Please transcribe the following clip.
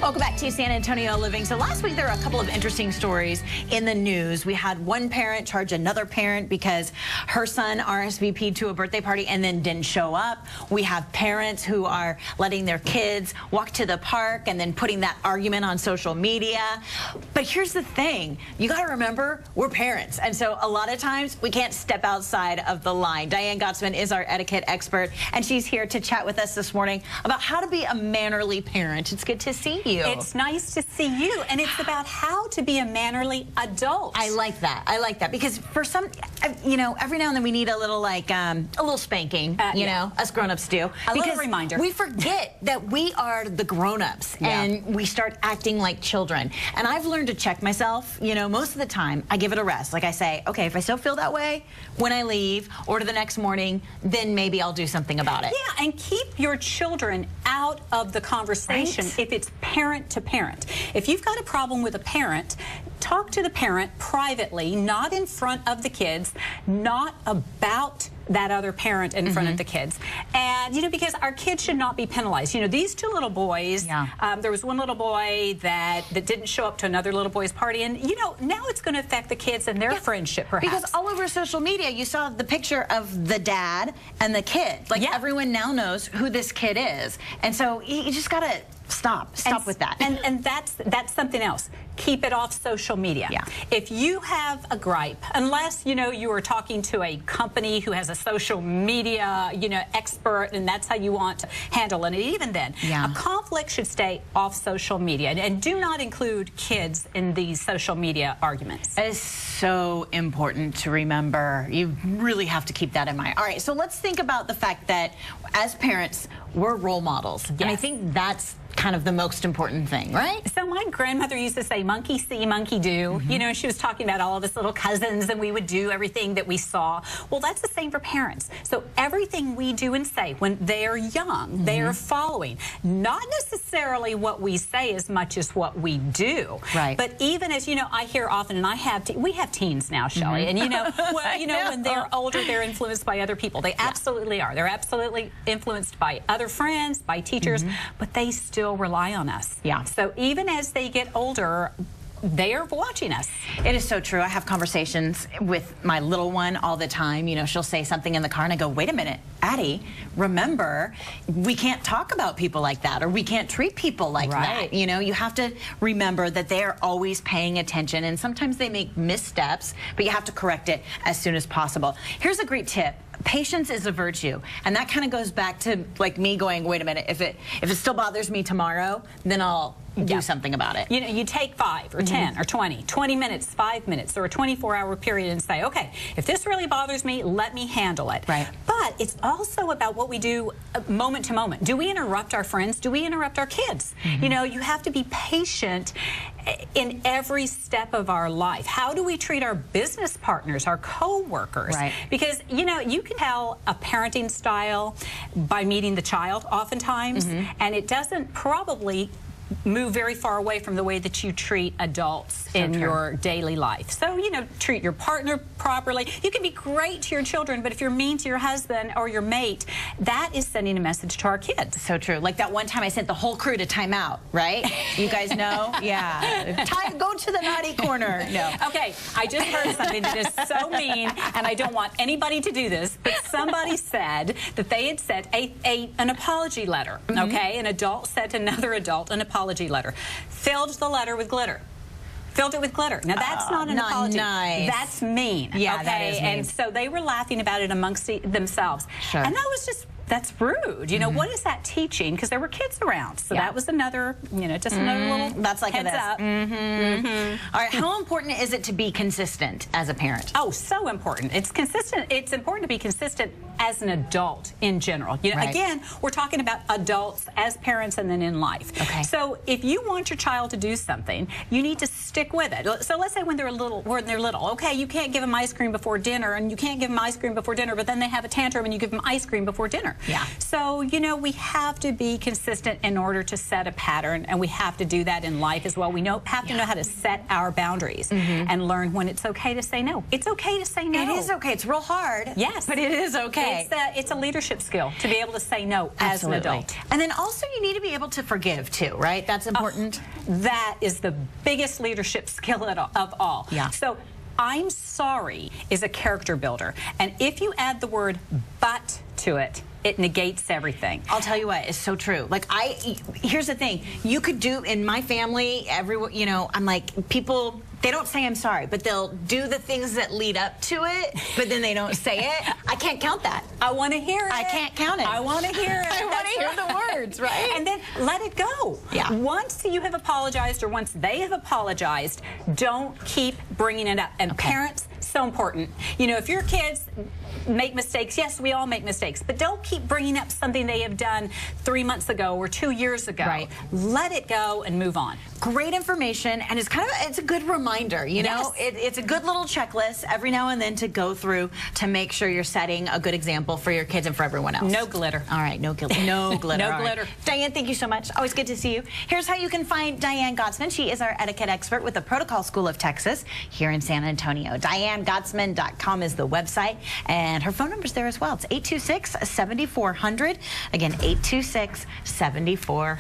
Welcome back to San Antonio Living. So last week there were a couple of interesting stories in the news. We had one parent charge another parent because her son RSVP'd to a birthday party and then didn't show up. We have parents who are letting their kids walk to the park and then putting that argument on social media. But here's the thing. You got to remember, we're parents. And so a lot of times we can't step outside of the line. Diane Gottsman is our etiquette expert, and she's here to chat with us this morning about how to be a mannerly parent. It's good to see you. It's nice to see you, and it's about how to be a mannerly adult. I like that. I like that because for some, you know, every now and then we need a little a little spanking. You know, us grown-ups do. A little reminder. We forget that we are the grown-ups, and we start acting like children. And I've learned to check myself. You know, most of the time I give it a rest. Like I say, okay, if I still feel that way when I leave or to the next morning, then maybe I'll do something about it. Yeah, and keep your children out of the conversation if it's parent to parent. If you've got a problem with a parent, talk to the parent privately, not in front of the kids, not about that other parent in front of the kids. And, you know, because our kids should not be penalized. You know, these two little boys, there was one little boy that didn't show up to another little boy's party. And, you know, now it's going to affect the kids and their friendship, perhaps. Because all over social media, you saw the picture of the dad and the kid. Like, everyone now knows who this kid is. And so you just got to stop with that. And that's something else. Keep it off social media. If you have a gripe, unless, you know, you are talking to a company who has a social media, you know, expert, and that's how you want to handle it. And even then, a conflict should stay off social media. And do not include kids in these social media arguments. It is so important to remember. You really have to keep that in mind. All right, so let's think about the fact that as parents, we're role models. And I think that's kind of the most important thing, right? So my grandmother used to say, monkey see, monkey do. You know, she was talking about all of us little cousins, and we would do everything that we saw. Well, that's the same for parents. So everything we do and say when they're young, they are following. Not necessarily what we say as much as what we do. Right. But even as, you know, I hear often, and we have teens now, Shelley, and you know, well, you know, when they're older, they're influenced by other people. They absolutely are. They're absolutely influenced by other friends, by teachers, but they still rely on us. So even as they get older, they are watching us. It is so true. I have conversations with my little one all the time. You know, she'll say something in the car and I go, wait a minute, Addie, remember, we can't talk about people like that, or we can't treat people like that. You know, you have to remember that they are always paying attention, and sometimes they make missteps, but you have to correct it as soon as possible. Here's a great tip. Patience is a virtue, and that kind of goes back to like me going, wait a minute, if it still bothers me tomorrow, then I'll do something about it. You know, you take 5 or 10 or 20 minutes, 5 minutes, or a 24-hour period and say, okay, if this really bothers me, let me handle it. But it's also about what we do moment to moment. Do we interrupt our friends? Do we interrupt our kids? You know, you have to be patient in every step of our life. How do we treat our business partners, our co-workers? Because, you know, you can tell a parenting style by meeting the child oftentimes, and it doesn't probably move very far away from the way that you treat adults in your daily life. So, you know, treat your partner properly. You can be great to your children, but if you're mean to your husband or your mate, that is sending a message to our kids. So true. Like that one time I sent the whole crew to timeout, right? You guys know? Go to the naughty corner. Okay, I just heard something that is so mean, and I don't want anybody to do this, but somebody said that they had sent an apology letter, okay? An adult sent another adult an apology letter. Filled the letter with glitter. Filled it with glitter. Now, that's not an apology. Nice. That's mean. Yeah, that is mean. And so they were laughing about it amongst themselves. And that was just, that's rude. You know, what is that teaching? Because there were kids around. So that was another, you know, just another little that's like heads up. All right, how important is it to be consistent as a parent? Oh, so important. It's consistent. It's important to be consistent as an adult in general. You know, again, we're talking about adults as parents and then in life. So if you want your child to do something, you need to stick with it. So let's say when they're little, okay, you can't give them ice cream before dinner, and you can't give them ice cream before dinner, but then they have a tantrum and you give them ice cream before dinner. Yeah. So, you know, we have to be consistent in order to set a pattern, and we have to do that in life as well. We have to know how to set our boundaries and learn when it's okay to say no. It's okay to say no. It is okay. It's real hard. Yes. But it is okay. It's a leadership skill to be able to say no as an adult. And then also you need to be able to forgive too, right? That's important. That is the biggest leadership skill of all. Yeah. So I'm sorry is a character builder. And if you add the word but to it, it negates everything. I'll tell you what, it's so true. Like, here's the thing. You could do, in my family, everyone, you know, I'm like, people, they don't say I'm sorry, but they'll do the things that lead up to it, but then they don't say it. I can't count that. I want to hear it. I can't count it. I want to hear it. I want to hear the words, right? And then let it go. Yeah. Once you have apologized or once they have apologized, don't keep bringing it up. And parents, so important. You know, if your kids make mistakes, yes, we all make mistakes, but don't keep bringing up something they have done 3 months ago or 2 years ago. Right. Let it go and move on. Great information, and it's a good reminder, you know? It's a good little checklist every now and then to go through to make sure you're setting a good example for your kids and for everyone else. No glitter. All right, no glitter. No glitter. No glitter. Right. Diane, thank you so much. Always good to see you. Here's how you can find Diane Gottsman. She is our etiquette expert with the Protocol School of Texas here in San Antonio. DianeGottsman.com is the website, and her phone number's there as well. It's 826-7400. Again, 826-7400.